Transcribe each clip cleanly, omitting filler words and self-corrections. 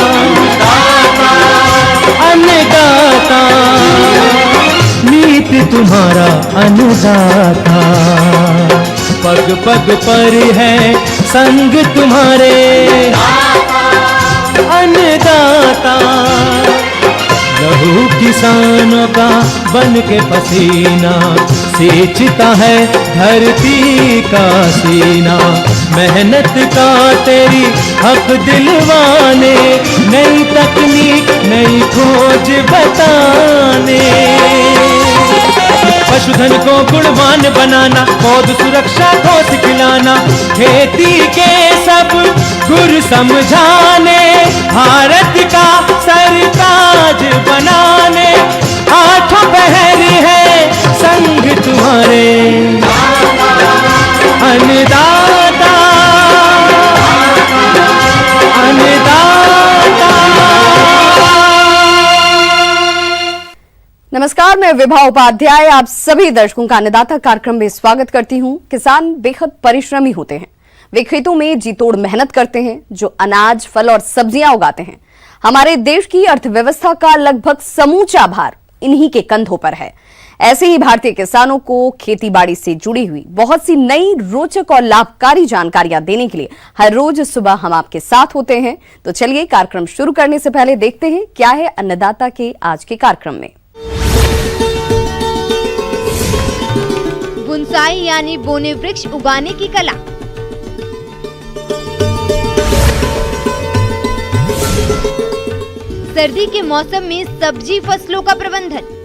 अन्नदाता, अन्नदाता, नीत तुम्हारा अन्नदाता। पग पग पर है संग तुम्हारे अन्नदाता। लहू किसानों का बन के पसीना सींचता है धरती का सीना। मेहनत का तेरी हक दिलवाने, नई तकनीक नई खोज बताने। पशुधन को गुणवान बनाना, पौध सुरक्षा को सिखलाना, खेती के सब गुर समझाने, भारत का सरताज बनाने। आठों पहर है संग तुम्हारे अन्नदाता, अन्नदाता। नमस्कार, मैं विभा उपाध्याय आप सभी दर्शकों का अन्नदाता कार्यक्रम में स्वागत करती हूं। किसान बेहद परिश्रमी होते हैं। वे खेतों में जी तोड़ मेहनत करते हैं, जो अनाज, फल और सब्जियां उगाते हैं। हमारे देश की अर्थव्यवस्था का लगभग समूचा भार इन्हीं के कंधों पर है। ऐसे ही भारतीय किसानों को खेती बाड़ी से जुड़ी हुई बहुत सी नई, रोचक और लाभकारी जानकारियां देने के लिए हर रोज सुबह हम आपके साथ होते हैं। तो चलिए, कार्यक्रम शुरू करने से पहले देखते हैं क्या है अन्नदाता के आज के कार्यक्रम में। बोनसाई यानी बोने वृक्ष उगाने की कला। सर्दी के मौसम में सब्जी फसलों का प्रबंधन।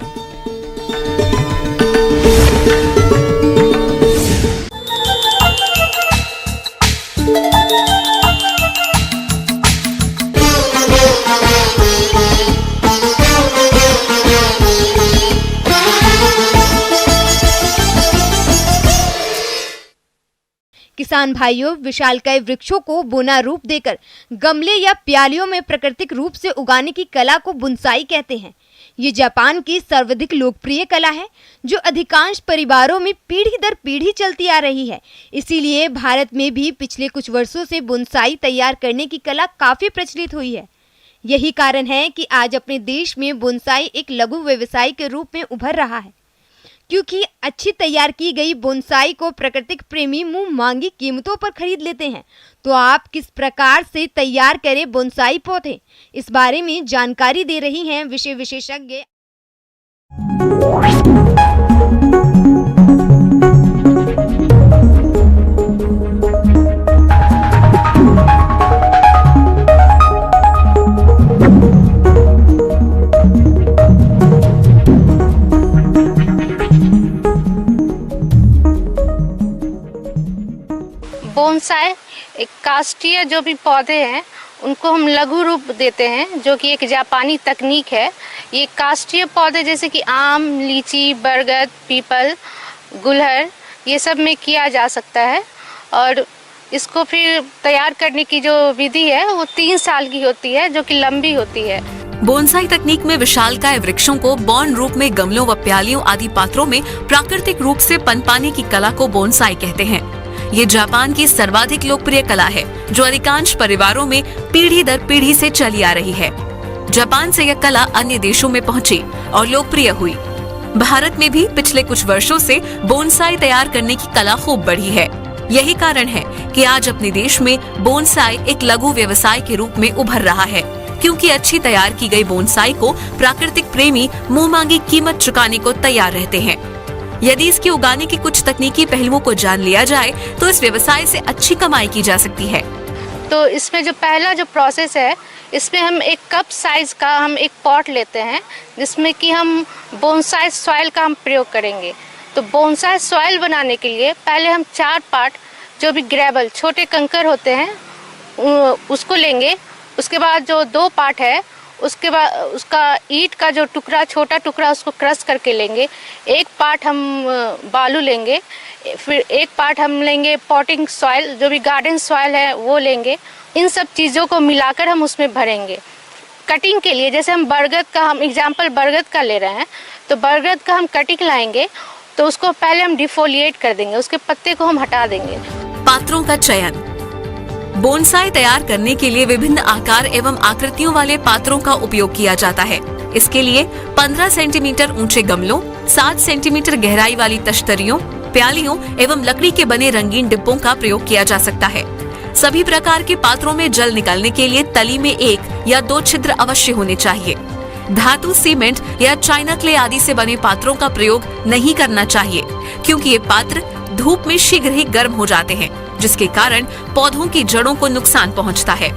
किसान भाइयों, विशालकाय वृक्षों को बोना रूप देकर गमले या प्यालियों में प्राकृतिक रूप से उगाने की कला को बोनसाई कहते हैं। ये जापान की सर्वाधिक लोकप्रिय कला है, जो अधिकांश परिवारों में पीढ़ी दर पीढ़ी चलती आ रही है। इसीलिए भारत में भी पिछले कुछ वर्षों से बोनसाई तैयार करने की कला काफी प्रचलित हुई है। यही कारण है कि आज अपने देश में बोनसाई एक लघु व्यवसाय के रूप में उभर रहा है, क्योंकि अच्छी तैयार की गई बोनसाई को प्राकृतिक प्रेमी मुंह मांगी कीमतों पर खरीद लेते हैं। तो आप किस प्रकार से तैयार करें बोनसाई पौधे, इस बारे में जानकारी दे रही हैं विषय विशेषज्ञ। बोनसाई एक काष्ठीय जो भी पौधे हैं उनको हम लघु रूप देते हैं, जो कि एक जापानी तकनीक है। ये काष्ठीय पौधे जैसे कि आम, लीची, बरगद, पीपल, गुलहर, ये सब में किया जा सकता है। और इसको फिर तैयार करने की जो विधि है वो 3 साल की होती है, जो कि लंबी होती है। बोनसाई तकनीक में विशालकाय वृक्षों को बॉन रूप में गमलों व प्यालियों आदि पात्रों में प्राकृतिक रूप से पनपाने की कला को बोनसाई कहते हैं। ये जापान की सर्वाधिक लोकप्रिय कला है, जो अधिकांश परिवारों में पीढ़ी दर पीढ़ी से चली आ रही है। जापान से यह कला अन्य देशों में पहुंची और लोकप्रिय हुई। भारत में भी पिछले कुछ वर्षों से बोनसाई तैयार करने की कला खूब बढ़ी है। यही कारण है कि आज अपने देश में बोनसाई एक लघु व्यवसाय के रूप में उभर रहा है, क्योंकि अच्छी तैयार की गई बोनसाई को प्राकृतिक प्रेमी मुंह मांगी कीमत चुकाने को तैयार रहते हैं। यदि इसके उगाने की कुछ तकनीकी पहलुओं को जान लिया जाए तो इस व्यवसाय से अच्छी कमाई की जा सकती है। तो इसमें जो पहला जो प्रोसेस है, इसमें हम एक कप साइज का हम एक पॉट लेते हैं, जिसमें कि हम बोनसाई सॉइल का हम प्रयोग करेंगे। तो बोनसाई सॉइल बनाने के लिए पहले हम 4 पार्ट जो भी ग्रेवल, छोटे कंकर होते हैं, उसको लेंगे। उसके बाद जो 2 पार्ट है, उसके बाद उसका ईंट का जो टुकड़ा, छोटा टुकड़ा, उसको क्रश करके लेंगे। 1 पार्ट हम बालू लेंगे, फिर 1 पार्ट हम लेंगे पॉटिंग सॉइल, जो भी गार्डन सॉइल है वो लेंगे। इन सब चीज़ों को मिलाकर हम उसमें भरेंगे। कटिंग के लिए जैसे हम बरगद का, हम एग्जाम्पल बरगद का ले रहे हैं, तो बरगद का हम कटिंग लाएंगे तो उसको पहले हम डिफोलिएट कर देंगे, उसके पत्ते को हम हटा देंगे। पात्रों का चयन। बोनसाई तैयार करने के लिए विभिन्न आकार एवं आकृतियों वाले पात्रों का उपयोग किया जाता है। इसके लिए 15 सेंटीमीटर ऊंचे गमलों, 7 सेंटीमीटर गहराई वाली तश्तरियों, प्यालियों एवं लकड़ी के बने रंगीन डिब्बों का प्रयोग किया जा सकता है। सभी प्रकार के पात्रों में जल निकालने के लिए तली में 1 या 2 छिद्र अवश्य होने चाहिए। धातु, सीमेंट या चाइना क्ले आदि से बने पात्रों का प्रयोग नहीं करना चाहिए, क्योंकि ये पात्र धूप में शीघ्र ही गर्म हो जाते हैं, जिसके कारण पौधों की जड़ों को नुकसान पहुंचता है।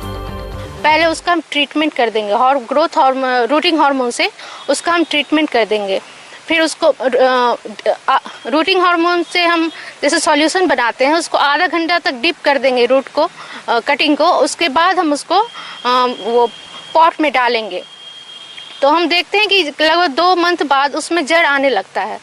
पहले उसका हम ट्रीटमेंट कर देंगे और ग्रोथ हार्मोन, रूटिंग हार्मोन से उसका हम ट्रीटमेंट कर देंगे। फिर उसको रूटिंग हार्मोन से हम जैसे सॉल्यूशन बनाते हैं, उसको आधा घंटा तक डिप कर देंगे रूट को, कटिंग को। उसके बाद हम उसको वो पॉट में डालेंगे। तो हम देखते हैं कि लगभग 2 मंथ बाद उसमें जड़ आने लगता है।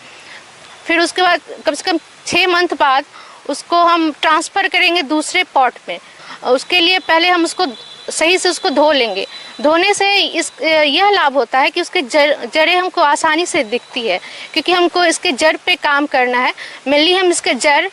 फिर उसके बाद कम से कम 6 मंथ बाद उसको हम ट्रांसफ़र करेंगे दूसरे पॉट में। उसके लिए पहले हम उसको सही से उसको धो लेंगे। धोने से यह लाभ होता है कि उसके जड़ें हमको आसानी से दिखती है, क्योंकि हमको इसके जड़ पे काम करना है। मेनली हम इसके जड़,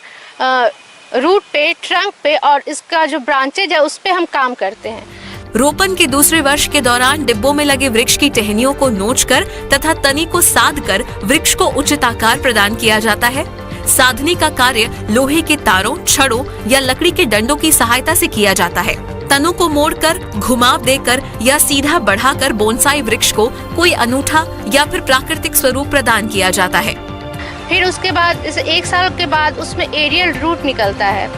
रूट पे, ट्रंक पे और इसका जो ब्रांचेज है उस पे हम काम करते हैं। रोपण के दूसरे वर्ष के दौरान डिब्बों में लगे वृक्ष की टहनियों को नोचकर तथा तनी को साधकर वृक्ष को उचित आकार प्रदान किया जाता है। साधने का कार्य लोहे के तारों, छड़ों या लकड़ी के डंडों की सहायता से किया जाता है। तनों को मोड़कर, घुमाव देकर या सीधा बढ़ाकर बोनसाई वृक्ष को कोई अनूठा या फिर प्राकृतिक स्वरूप प्रदान किया जाता है। फिर उसके बाद इसे 1 साल के बाद उसमें एरियल रूट निकलता है।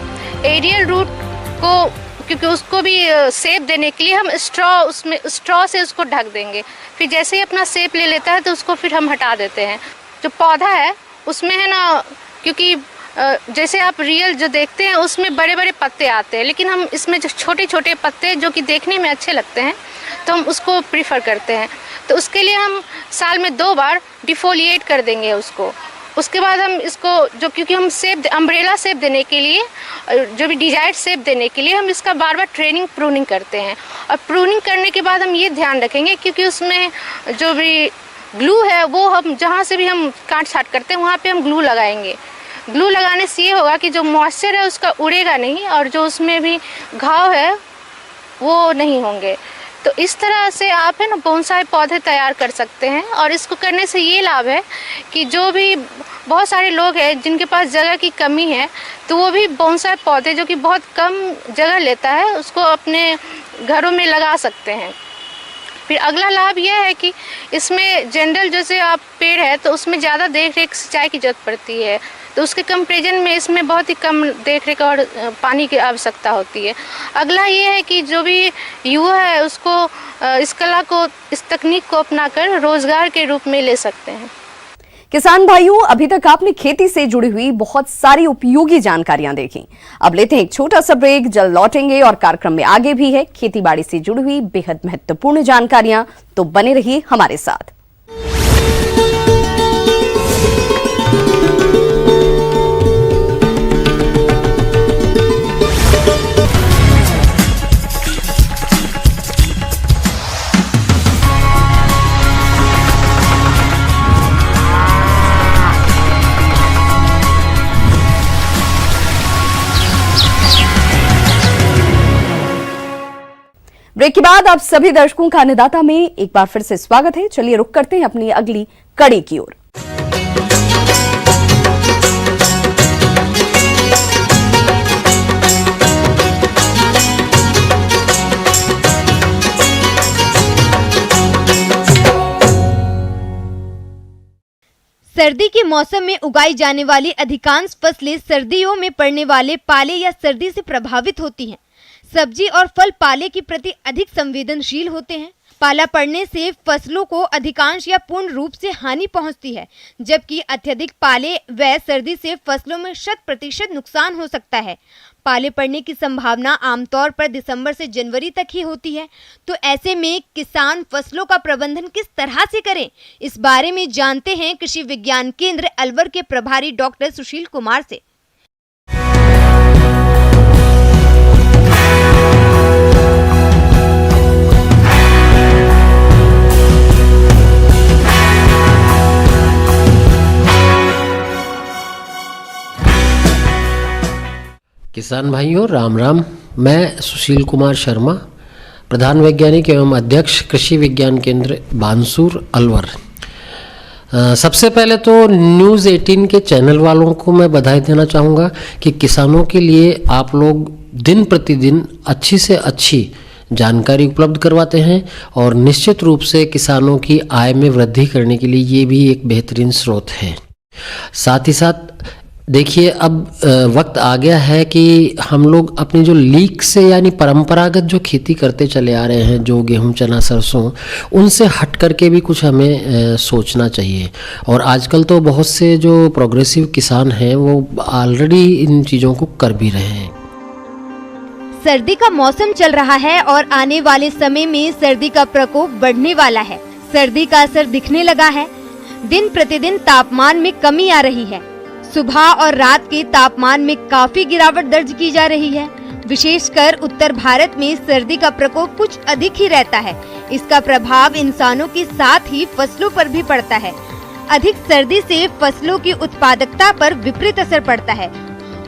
एरियल रूट को, क्योंकि उसको भी शेप देने के लिए हम स्ट्रॉ से उसको ढक देंगे। फिर जैसे ही अपना शेप ले लेता है तो उसको फिर हम हटा देते हैं। जो पौधा है उसमें है ना, क्योंकि जैसे आप रियल जो देखते हैं उसमें बड़े बड़े पत्ते आते हैं, लेकिन हम इसमें जो छोटे छोटे पत्ते जो कि देखने में अच्छे लगते हैं तो हम उसको प्रीफर करते हैं। तो उसके लिए हम साल में 2 बार डिफोलिएट कर देंगे उसको। उसके बाद हम इसको जो, क्योंकि हम शेप, अम्ब्रेला शेप देने के लिए, जो भी डिजायर्ड शेप देने के लिए हम इसका बार बार ट्रेनिंग, प्रूनिंग करते हैं। और प्रूनिंग करने के बाद हम ये ध्यान रखेंगे, क्योंकि उसमें जो भी ग्लू है वो हम जहाँ से भी हम काट छाट करते हैं वहाँ पे हम ग्लू लगाएंगे। ग्लू लगाने से ये होगा कि जो मॉइस्चर है उसका उड़ेगा नहीं और जो उसमें भी घाव है वो नहीं होंगे। तो इस तरह से आप है ना बोनसाई पौधे तैयार कर सकते हैं। और इसको करने से ये लाभ है कि जो भी बहुत सारे लोग हैं जिनके पास जगह की कमी है, तो वो भी बोनसाई पौधे जो कि बहुत कम जगह लेता है उसको अपने घरों में लगा सकते हैं। फिर अगला लाभ यह है कि इसमें जनरल जैसे आप पेड़ है तो उसमें ज़्यादा देख रेख, सिंचाई की जरूरत पड़ती है, तो उसके कंपेरिजन में इसमें बहुत ही कम देख रेख और पानी की आवश्यकता होती है। अगला ये है कि जो भी युवा है उसको इस कला को, इस तकनीक को अपनाकर रोजगार के रूप में ले सकते हैं। किसान भाइयों, अभी तक आपने खेती से जुड़ी हुई बहुत सारी उपयोगी जानकारियां देखी। अब लेते हैं एक छोटा सा ब्रेक, जल्द लौटेंगे और कार्यक्रम में आगे भी है खेतीबाड़ी से जुड़ी हुई बेहद महत्वपूर्ण जानकारियां, तो बने रहिए हमारे साथ। ब्रेक के बाद आप सभी दर्शकों का अन्नदाता में एक बार फिर से स्वागत है। चलिए रुक करते हैं अपनी अगली कड़ी की ओर। सर्दी के मौसम में उगाई जाने वाली अधिकांश फसलें सर्दियों में पड़ने वाले पाले या सर्दी से प्रभावित होती हैं। सब्जी और फल पाले के प्रति अधिक संवेदनशील होते हैं। पाला पड़ने से फसलों को अधिकांश या पूर्ण रूप से हानि पहुंचती है, जबकि अत्यधिक पाले व सर्दी से फसलों में 100% नुकसान हो सकता है। पाले पड़ने की संभावना आमतौर पर दिसंबर से जनवरी तक ही होती है। तो ऐसे में किसान फसलों का प्रबंधन किस तरह से करें, इस बारे में जानते हैं कृषि विज्ञान केंद्र अलवर के प्रभारी डॉक्टर सुशील कुमार से। किसान भाइयों राम राम। मैं सुशील कुमार शर्मा, प्रधान वैज्ञानिक एवं अध्यक्ष कृषि विज्ञान केंद्र बानसूर अलवर। सबसे पहले तो न्यूज़ 18 के चैनल वालों को मैं बधाई देना चाहूँगा कि किसानों के लिए आप लोग दिन प्रतिदिन अच्छी से अच्छी जानकारी उपलब्ध करवाते हैं और निश्चित रूप से किसानों की आय में वृद्धि करने के लिए ये भी एक बेहतरीन स्रोत है। साथ ही साथ देखिए, अब वक्त आ गया है कि हम लोग अपनी जो लीक से यानी परंपरागत जो खेती करते चले आ रहे हैं, जो गेहूं चना सरसों, उनसे हट करके भी कुछ हमें सोचना चाहिए। और आजकल तो बहुत से जो प्रोग्रेसिव किसान हैं वो ऑलरेडी इन चीज़ों को कर भी रहे हैं। सर्दी का मौसम चल रहा है और आने वाले समय में सर्दी का प्रकोप बढ़ने वाला है। सर्दी का असर दिखने लगा है। दिन प्रतिदिन तापमान में कमी आ रही है। सुबह और रात के तापमान में काफी गिरावट दर्ज की जा रही है। विशेषकर उत्तर भारत में सर्दी का प्रकोप कुछ अधिक ही रहता है। इसका प्रभाव इंसानों के साथ ही फसलों पर भी पड़ता है। अधिक सर्दी से फसलों की उत्पादकता पर विपरीत असर पड़ता है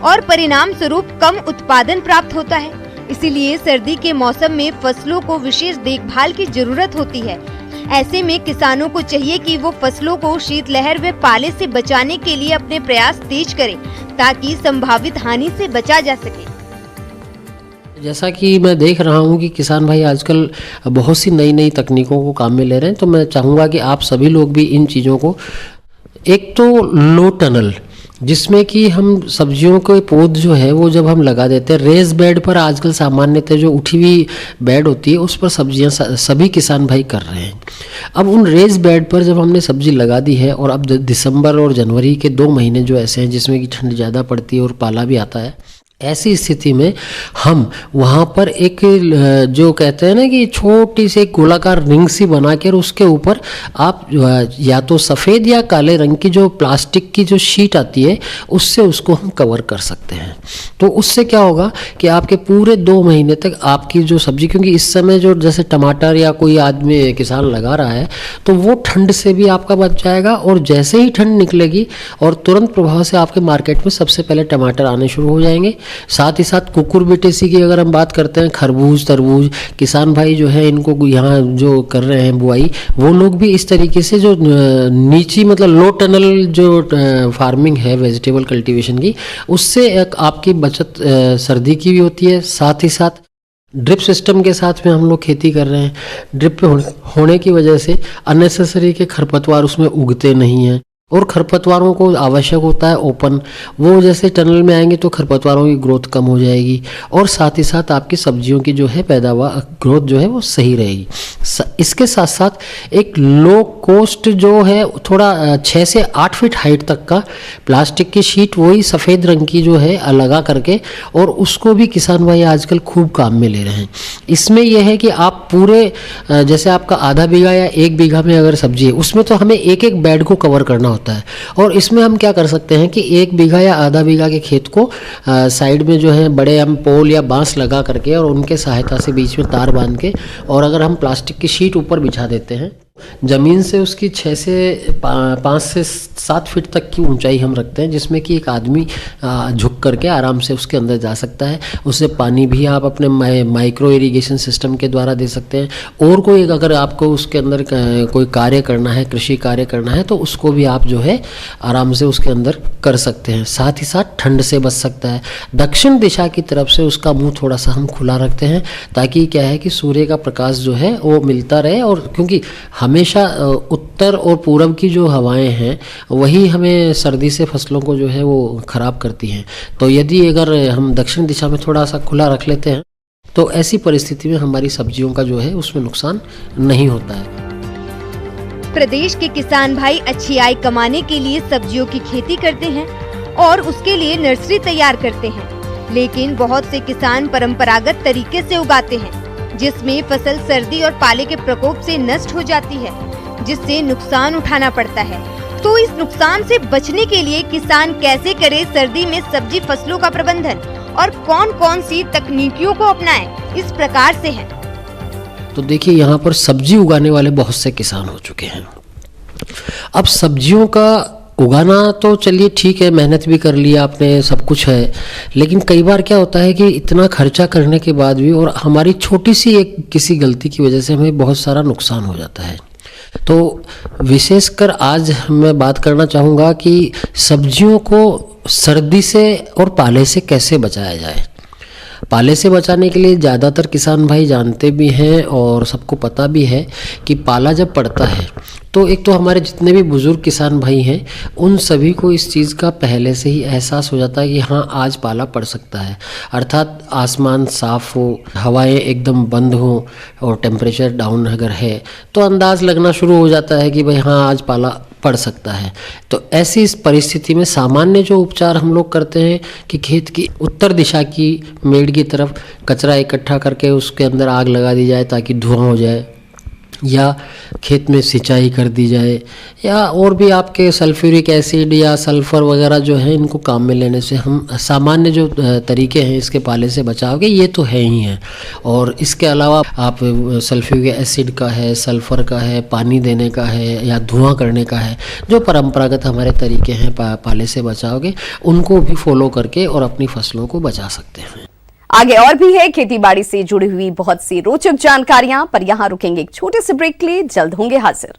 और परिणाम स्वरूप कम उत्पादन प्राप्त होता है। इसीलिए सर्दी के मौसम में फसलों को विशेष देखभाल की जरूरत होती है। ऐसे में किसानों को चाहिए कि वो फसलों को शीतलहर व पाले से बचाने के लिए अपने प्रयास तेज करें ताकि संभावित हानि से बचा जा सके। जैसा कि मैं देख रहा हूं कि किसान भाई आजकल बहुत सी नई नई तकनीकों को काम में ले रहे हैं, तो मैं चाहूँगा कि आप सभी लोग भी इन चीज़ों को, एक तो लो टनल जिसमें कि हम सब्जियों के पौध जो है वो जब हम लगा देते हैं रेस बेड पर, आजकल सामान्यतः जो उठी हुई बेड होती है उस पर सब्जियां सभी किसान भाई कर रहे हैं। अब उन रेस बेड पर जब हमने सब्जी लगा दी है और अब दिसंबर और जनवरी के 2 महीने जो ऐसे हैं जिसमें कि ठंड ज़्यादा पड़ती है और पाला भी आता है, ऐसी स्थिति में हम वहाँ पर एक जो कहते हैं ना कि छोटी सी गोलाकार रिंग सी बनाकर उसके ऊपर आप या तो सफ़ेद या काले रंग की जो प्लास्टिक की जो शीट आती है उससे उसको हम कवर कर सकते हैं। तो उससे क्या होगा कि आपके पूरे 2 महीने तक आपकी जो सब्जी, क्योंकि इस समय जो जैसे टमाटर या कोई आदमी किसान लगा रहा है तो वो ठंड से भी आपका बच जाएगा और जैसे ही ठंड निकलेगी और तुरंत प्रभाव से आपके मार्केट में सबसे पहले टमाटर आने शुरू हो जाएंगे। साथ ही साथ कुकुरबिटेसी की अगर हम बात करते हैं, खरबूज तरबूज, किसान भाई जो है इनको यहाँ जो कर रहे हैं बुआई, वो लोग भी इस तरीके से जो नीची मतलब लो टनल जो फार्मिंग है वेजिटेबल कल्टीवेशन की, उससे एक आपकी बचत सर्दी की भी होती है। साथ ही साथ ड्रिप सिस्टम के साथ में हम लोग खेती कर रहे हैं। ड्रिप पे होने की वजह से अननेसेसरी के खरपतवार उसमें उगते नहीं हैं और खरपतवारों को आवश्यक होता है ओपन, वो जैसे टनल में आएंगे तो खरपतवारों की ग्रोथ कम हो जाएगी और साथ ही साथ आपकी सब्जियों की जो है पैदावार ग्रोथ जो है वो सही रहेगी। इसके साथ साथ एक लो कॉस्ट जो है थोड़ा 6 से 8 फीट हाइट तक का प्लास्टिक की शीट, वही सफ़ेद रंग की जो है लगा करके, और उसको भी किसान भाई आजकल खूब काम में ले रहे हैं। इसमें यह है कि आप पूरे जैसे आपका आधा बीघा या 1 बीघा में अगर सब्जी है उसमें तो हमें एक एक बेड को कवर करना होता है और इसमें हम क्या कर सकते हैं कि 1 बीघा या आधा बीघा के खेत को साइड में जो है बड़े हम पोल या बांस लगा करके और उनके सहायता से बीच में तार बांध के, और अगर हम प्लास्टिक की शीट ऊपर बिछा देते हैं, ज़मीन से उसकी 6 से 5 से 7 फीट तक की ऊंचाई हम रखते हैं, जिसमें कि एक आदमी झुक करके आराम से उसके अंदर जा सकता है। उससे पानी भी आप अपने माइक्रो इरिगेशन सिस्टम के द्वारा दे सकते हैं। और कोई अगर आपको उसके अंदर कोई कार्य करना है, कृषि कार्य करना है, तो उसको भी आप जो है आराम से उसके अंदर कर सकते हैं। साथ ही साथ ठंड से बच सकता है। दक्षिण दिशा की तरफ से उसका मुँह थोड़ा सा हम खुला रखते हैं ताकि क्या है कि सूर्य का प्रकाश जो है वो मिलता रहे, और क्योंकि हमेशा उत्तर और पूरब की जो हवाएं हैं वही हमें सर्दी से फसलों को जो है वो ख़राब करती हैं। तो यदि अगर हम दक्षिण दिशा में थोड़ा सा खुला रख लेते हैं तो ऐसी परिस्थिति में हमारी सब्जियों का जो है उसमें नुकसान नहीं होता है। प्रदेश के किसान भाई अच्छी आय कमाने के लिए सब्जियों की खेती करते हैं और उसके लिए नर्सरी तैयार करते हैं, लेकिन बहुत से किसान परंपरागत तरीके से उगाते हैं जिसमें फसल सर्दी और पाले के प्रकोप से नष्ट हो जाती है, जिससे नुकसान उठाना पड़ता है। तो इस नुकसान से बचने के लिए किसान कैसे करे सर्दी में सब्जी फसलों का प्रबंधन और कौन कौन सी तकनीकियों को अपनाएं, इस प्रकार से है। तो देखिए, यहाँ पर सब्जी उगाने वाले बहुत से किसान हो चुके हैं। अब सब्जियों का उगाना तो चलिए ठीक है, मेहनत भी कर लिया आपने, सब कुछ है, लेकिन कई बार क्या होता है कि इतना खर्चा करने के बाद भी और हमारी छोटी सी एक किसी गलती की वजह से हमें बहुत सारा नुकसान हो जाता है। तो विशेषकर आज मैं बात करना चाहूँगा कि सब्जियों को सर्दी से और पाले से कैसे बचाया जाए। पाले से बचाने के लिए ज़्यादातर किसान भाई जानते भी हैं और सबको पता भी है कि पाला जब पड़ता है तो एक तो हमारे जितने भी बुज़ुर्ग किसान भाई हैं उन सभी को इस चीज़ का पहले से ही एहसास हो जाता है कि हाँ आज पाला पड़ सकता है। अर्थात आसमान साफ़ हो, हवाएं एकदम बंद हो और टेम्परेचर डाउन अगर है तो अंदाज़ लगना शुरू हो जाता है कि भाई हाँ आज पाला पड़ सकता है। तो ऐसी इस परिस्थिति में सामान्य जो उपचार हम लोग करते हैं कि खेत की उत्तर दिशा की मेड़ की तरफ कचरा इकट्ठा करके उसके अंदर आग लगा दी जाए ताकि धुआं हो जाए, या खेत में सिंचाई कर दी जाए, या और भी आपके सल्फ्यूरिक एसिड या सल्फ़र वगैरह जो है इनको काम में लेने से हम सामान्य जो तरीके हैं इसके पाले से बचाव के ये तो है ही हैं। और इसके अलावा आप सल्फ्यूरिक एसिड का है, सल्फ़र का है, पानी देने का है या धुआं करने का है, जो परंपरागत हमारे तरीके हैं पाले से बचाव के, उनको भी फॉलो करके और अपनी फसलों को बचा सकते हैं। आगे और भी है खेती बाड़ी से जुड़ी हुई बहुत सी रोचक जानकारियां, पर यहां रुकेंगे एक छोटे से ब्रेक के लिए, जल्द होंगे हाजिर।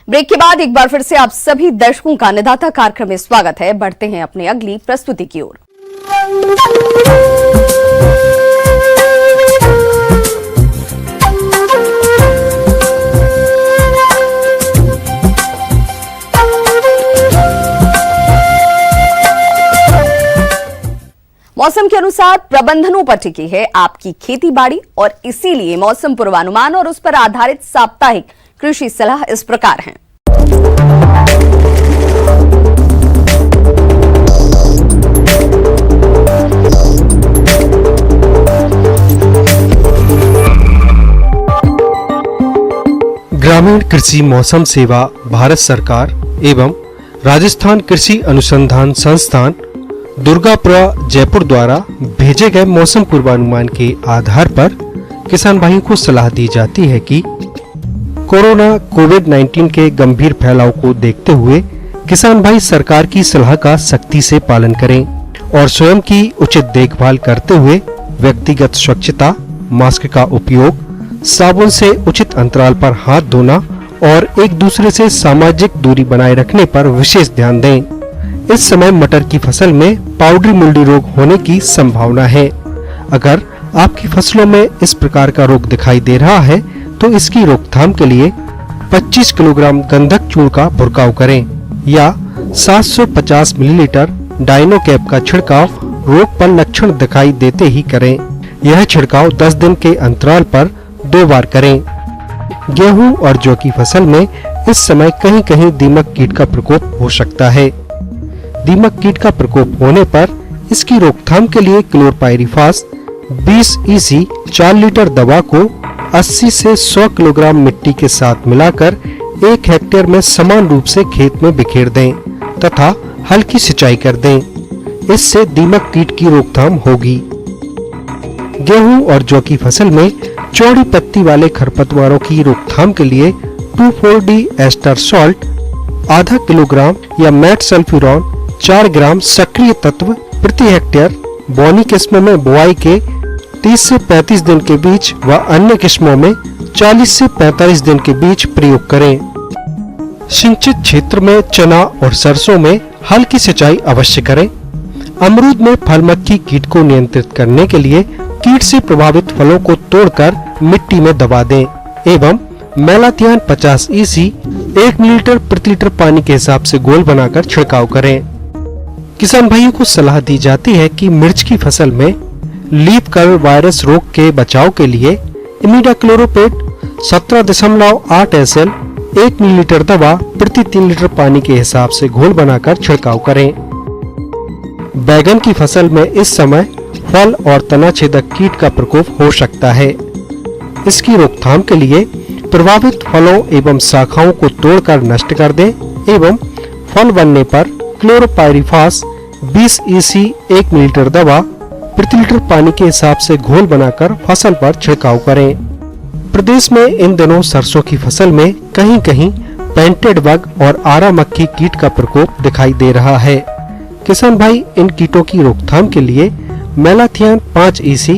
ब्रेक के बाद एक बार फिर से आप सभी दर्शकों का अन्नदाता कार्यक्रम में स्वागत है। बढ़ते हैं अपनी अगली प्रस्तुति की ओर। मौसम के अनुसार प्रबंधनों पर टिकी है आपकी खेती बाड़ी, और इसीलिए मौसम पूर्वानुमान और उस पर आधारित साप्ताहिक कृषि सलाह इस प्रकार है। ग्रामीण कृषि मौसम सेवा भारत सरकार एवं राजस्थान कृषि अनुसंधान संस्थान दुर्गापुरा जयपुर द्वारा भेजे गए मौसम पूर्वानुमान के आधार पर किसान भाइयों को सलाह दी जाती है कि कोरोना कोविड-19 के गंभीर फैलाव को देखते हुए किसान भाई सरकार की सलाह का सख्ती से पालन करें और स्वयं की उचित देखभाल करते हुए व्यक्तिगत स्वच्छता, मास्क का उपयोग, साबुन से उचित अंतराल पर हाथ धोना और एक दूसरे से सामाजिक दूरी बनाए रखने पर विशेष ध्यान दें। इस समय मटर की फसल में पाउडरी मिल्ड्यू रोग होने की संभावना है। अगर आपकी फसलों में इस प्रकार का रोग दिखाई दे रहा है तो इसकी रोकथाम के लिए 25 किलोग्राम गंधक चूर्ण का छिड़काव करें या 750 मिलीलीटर डाइनोकैप का छिड़काव रोग पर लक्षण दिखाई देते ही करें। यह छिड़काव 10 दिन के अंतराल पर 2 बार करें। गेहूं और जौ की फसल में इस समय कहीं कहीं दीमक कीट का प्रकोप हो सकता है। दीमक कीट का प्रकोप होने पर इसकी रोकथाम के लिए क्लोरपाइरिफास 20 EC 4 लीटर दवा को 80 से 100 किलोग्राम मिट्टी के साथ मिलाकर 1 हेक्टेयर में समान रूप से खेत में बिखेर दें तथा हल्की सिंचाई कर दें। इससे दीमक कीट की रोकथाम होगी। गेहूं और जौ की फसल में चौड़ी पत्ती वाले खरपतवारों की रोकथाम के लिए 2,4-D एस्टर सॉल्ट आधा किलोग्राम या मैट सल्फ्यूरॉन 4 ग्राम सक्रिय तत्व प्रति हेक्टेयर बोनी किस्मों में बुआई के 30 से 35 दिन के बीच व अन्य किस्मों में 40 से 45 दिन के बीच प्रयोग करें। सिंचित क्षेत्र में चना और सरसों में हल्की सिंचाई अवश्य करें। अमरूद में फल मक्खी कीट को नियंत्रित करने के लिए कीट से प्रभावित फलों को तोड़कर मिट्टी में दबा दें एवं मेलाथियान 50 EC 1 मिलीलीटर प्रति लीटर पानी के हिसाब से घोल बनाकर छिड़काव करें। किसान भाइयों को सलाह दी जाती है कि मिर्च की फसल में लीफ कर्ल वायरस रोग के बचाव के लिए इमिडाक्लोरोपेट 17.8 SL 1 मिलीलीटर दवा प्रति 3 लीटर पानी के हिसाब से घोल बनाकर छिड़काव करें। बैगन की फसल में इस समय फल और तना छेदक कीट का प्रकोप हो सकता है। इसकी रोकथाम के लिए प्रभावित फलों एवं शाखाओं को तोड़कर नष्ट कर दें एवं फल बनने पर क्लोरोपाइरिफास 20 EC 1 मिलीलीटर दवा प्रति लीटर पानी के हिसाब से घोल बनाकर फसल पर छिड़काव करें। प्रदेश में इन दिनों सरसों की फसल में कहीं कहीं पेंटेड बग और आरा मक्खी कीट का प्रकोप दिखाई दे रहा है। किसान भाई इन कीटों की रोकथाम के लिए मेलाथियान 5 EC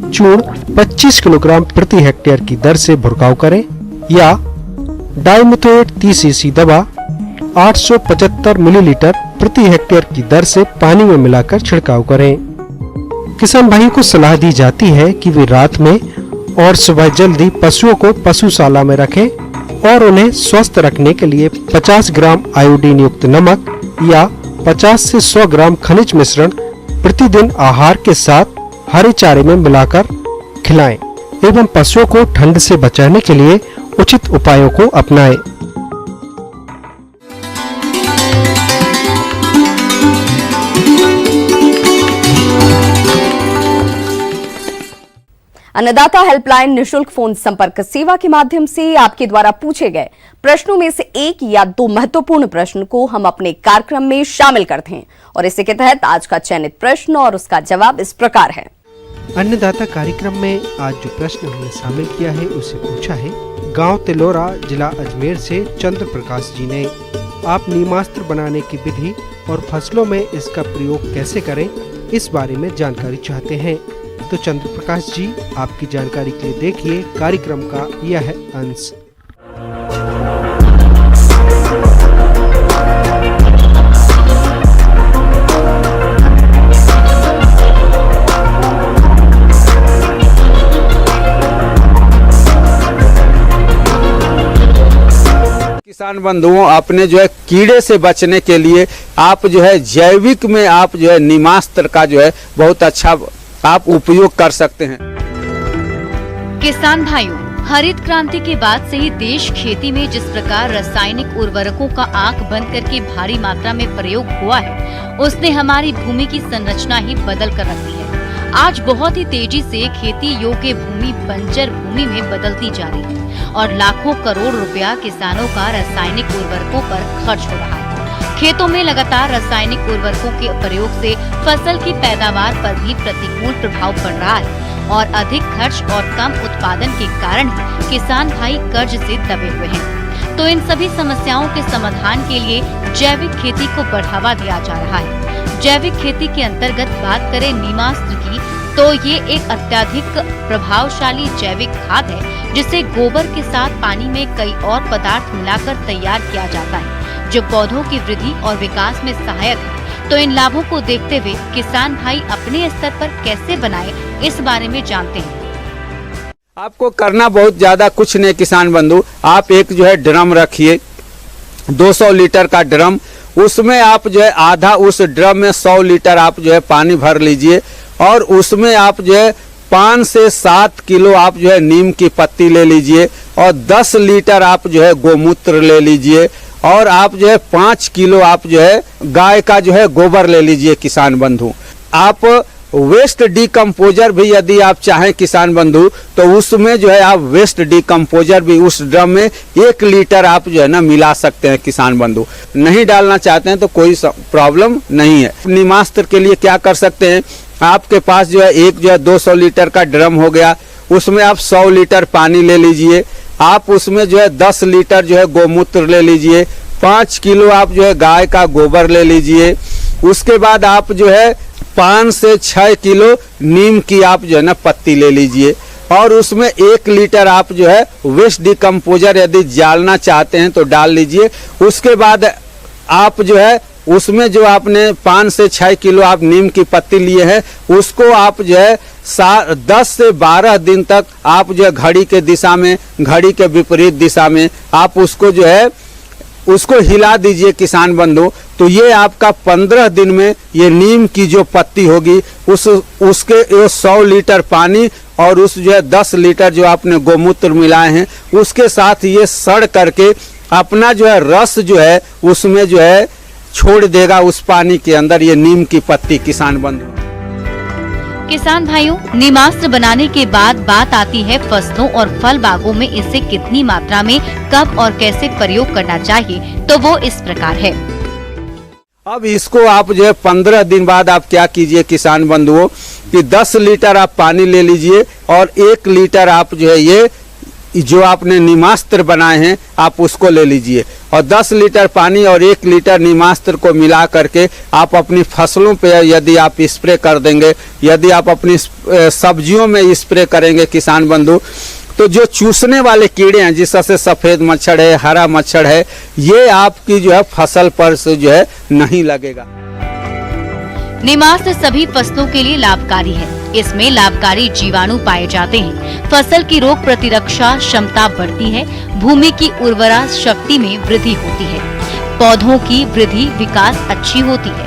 चूर्ण 25 किलोग्राम प्रति हेक्टेयर की दर से भुरकाव करें या डाइमिथोएट 30 EC दवा 875 मिलीलीटर प्रति हेक्टेयर की दर से पानी में मिलाकर छिड़काव करें। किसान भाइयों को सलाह दी जाती है कि वे रात में और सुबह जल्दी पशुओं को पशुशाला में रखें और उन्हें स्वस्थ रखने के लिए 50 ग्राम आयोडीन युक्त नमक या 50 से 100 ग्राम खनिज मिश्रण प्रतिदिन आहार के साथ हरे चारे में मिलाकर खिलाएं एवं पशुओं को ठंड से बचाने के लिए उचित उपायों को अपनाएं। अन्नदाता हेल्पलाइन निशुल्क फोन संपर्क सेवा के माध्यम से आपके द्वारा पूछे गए प्रश्नों में से एक या दो महत्वपूर्ण प्रश्न को हम अपने कार्यक्रम में शामिल करते हैं और इसी के तहत आज का चयनित प्रश्न और उसका जवाब इस प्रकार है। अन्नदाता कार्यक्रम में आज जो प्रश्न हमने शामिल किया है उसे पूछा है गांव तिलोरा जिला अजमेर से चंद्र प्रकाश जी ने। आप नीमास्त्र बनाने की विधि और फसलों में इसका प्रयोग कैसे करें इस बारे में जानकारी चाहते हैं। तो चंद्र प्रकाश जी, आपकी जानकारी के लिए देखिए कार्यक्रम का यह अंश। किसान बंधुओं, अपने जो है कीड़े से बचने के लिए आप जो है जैविक में आप जो है नीमास्त्र का जो है बहुत अच्छा आप उपयोग कर सकते हैं। किसान भाइयों, हरित क्रांति के बाद से ही देश खेती में जिस प्रकार रासायनिक उर्वरकों का आंख बंद करके भारी मात्रा में प्रयोग हुआ है, उसने हमारी भूमि की संरचना ही बदल कर रख दी है। आज बहुत ही तेजी से खेती योग्य भूमि बंजर भूमि में बदलती जा रही है और लाखों करोड़ रुपया किसानों का रासायनिक उर्वरकों पर खर्च हो रहा है। खेतों में लगातार रासायनिक उर्वरकों के प्रयोग से फसल की पैदावार पर भी प्रतिकूल प्रभाव पड़ रहा है और अधिक खर्च और कम उत्पादन के कारण ही किसान भाई कर्ज से दबे हुए हैं। तो इन सभी समस्याओं के समाधान के लिए जैविक खेती को बढ़ावा दिया जा रहा है। जैविक खेती के अंतर्गत बात करें नीमास्त्र की, तो ये एक अत्यधिक प्रभावशाली जैविक खाद है जिसे गोबर के साथ पानी में कई और पदार्थ मिलाकर तैयार किया जाता है जो पौधों की वृद्धि और विकास में सहायक है। तो इन लाभों को देखते हुए किसान भाई अपने स्तर पर कैसे बनाए, इस बारे में जानते हैं। आपको करना बहुत ज्यादा कुछ नहीं किसान बंधु, आप एक जो है ड्रम रखिए, 200 लीटर का ड्रम, उसमें आप जो है आधा उस ड्रम में 100 लीटर आप जो है पानी भर लीजिए और उसमें आप जो है 5 से 7 किलो आप जो है नीम की पत्ती ले लीजिए और 10 लीटर आप जो है गोमूत्र ले लीजिए और आप जो है 5 किलो आप जो है गाय का जो है गोबर ले लीजिए। किसान बंधु, आप वेस्ट डिकम्पोजर भी यदि आप चाहें किसान बंधु, तो उसमें जो है आप वेस्ट डिकम्पोजर भी उस ड्रम में 1 लीटर आप जो है ना मिला सकते हैं। किसान बंधु नहीं डालना चाहते हैं तो कोई प्रॉब्लम नहीं है। नीमास्त्र के लिए क्या कर सकते हैं, आपके पास जो है एक जो है 200 लीटर का ड्रम हो गया, उसमें आप 100 लीटर पानी ले लीजिए, आप उसमें जो है 10 लीटर जो है गोमूत्र ले लीजिए, 5 किलो आप जो है गाय का गोबर ले लीजिए, उसके बाद आप जो है 5 से 6 किलो नीम की आप जो है ना पत्ती ले लीजिए और उसमें 1 लीटर आप जो है वेस्ट डिकम्पोजर यदि डालना चाहते हैं तो डाल लीजिए। उसके बाद आप जो है उसमें जो आपने 5 से 6 किलो आप नीम की पत्ती लिए हैं उसको आप जो है 10 से 12 दिन तक आप जो है घड़ी के दिशा में, घड़ी के विपरीत दिशा में आप उसको जो है उसको हिला दीजिए किसान बंधु। तो ये आपका 15 दिन में ये नीम की जो पत्ती होगी उसके 100 लीटर पानी और उस जो है 10 लीटर जो आपने गोमूत्र मिलाए हैं उसके साथ ये सड़ करके अपना जो है रस जो है उसमें जो है छोड़ देगा उस पानी के अंदर ये नीम की पत्ती किसान बंधु। किसान भाइयों, नीमास्त्र बनाने के बाद बात आती है फसलों और फल बागों में इसे कितनी मात्रा में, कब और कैसे प्रयोग करना चाहिए, तो वो इस प्रकार है। अब इसको आप जो है 15 दिन बाद आप क्या कीजिए किसान बंधुओं कि 10 लीटर आप पानी ले लीजिए और 1 लीटर आप जो है ये जो आपने नीमास्त्र बनाए हैं आप उसको ले लीजिए और 10 लीटर पानी और 1 लीटर नीमास्त्र को मिला करके आप अपनी फसलों पे यदि आप स्प्रे कर देंगे, यदि आप अपनी सब्जियों में स्प्रे करेंगे किसान बंधु, तो जो चूसने वाले कीड़े हैं जिससे सफेद मच्छर है, हरा मच्छर है, ये आपकी जो है फसल पर से जो है नहीं लगेगा। नीमास्त्र सभी फसलों के लिए लाभकारी है। इसमें लाभकारी जीवाणु पाए जाते हैं। फसल की रोग प्रतिरक्षा क्षमता बढ़ती है। भूमि की उर्वरा शक्ति में वृद्धि होती है। पौधों की वृद्धि विकास अच्छी होती है।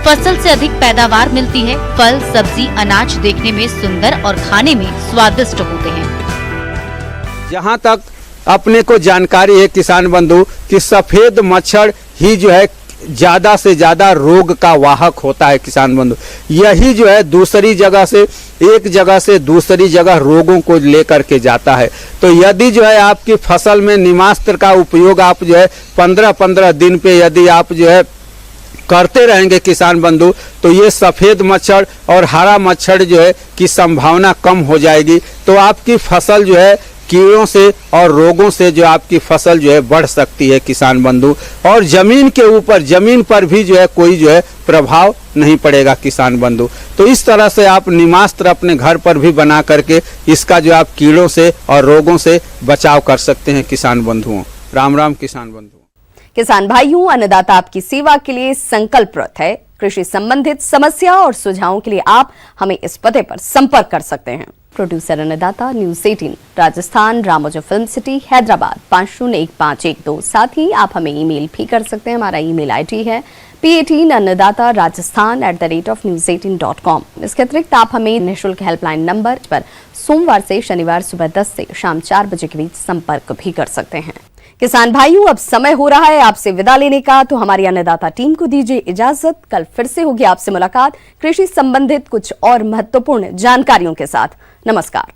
फसल से अधिक पैदावार मिलती है। फल, सब्जी, अनाज देखने में सुंदर और खाने में स्वादिष्ट होते हैं। जहाँ तक अपने को जानकारी है किसान बंधु कि सफेद मच्छर ही जो है ज्यादा से ज्यादा रोग का वाहक होता है किसान बंधु। यही जो है दूसरी जगह से, एक जगह से दूसरी जगह रोगों को लेकर के जाता है। तो यदि जो है आपकी फसल में नीमास्त्र का उपयोग आप जो है 15-15 दिन पे यदि आप जो है करते रहेंगे किसान बंधु, तो ये सफेद मच्छर और हरा मच्छर जो है की संभावना कम हो जाएगी। तो आपकी फसल जो है कीड़ों से और रोगों से जो आपकी फसल जो है बढ़ सकती है किसान बंधु, और जमीन के ऊपर, जमीन पर भी जो है कोई जो है प्रभाव नहीं पड़ेगा किसान बंधु। तो इस तरह से आप नीमास्त्र अपने घर पर भी बना करके इसका जो आप कीड़ों से और रोगों से बचाव कर सकते हैं किसान बंधुओं। राम राम किसान बंधु। किसान भाइयों, अन्नदाता आपकी सेवा के लिए संकल्परत है। कृषि संबंधित समस्या और सुझावों के लिए आप हमें इस पते पर संपर्क कर सकते हैं। प्रोड्यूसर अन्नदाता, news 18, Rajasthan, Ramoji film city, Hyderabad 501512। साथ ही आप हमें ईमेल भी कर सकते हैं। हमारा ईमेल आईडी है p18annadatarajasthan@news18.com। इसके अतिरिक्त आप हमें निःशुल्क हेल्पलाइन नंबर पर सोमवार से शनिवार सुबह 10 से शाम 4 बजे के बीच संपर्क भी कर सकते हैं। किसान भाइयों, अब समय हो रहा है आपसे विदा लेने का, तो हमारी अन्नदाता टीम को दीजिए इजाजत। कल फिर से होगी आपसे मुलाकात कृषि संबंधित कुछ और महत्वपूर्ण जानकारियों के साथ। नमस्कार।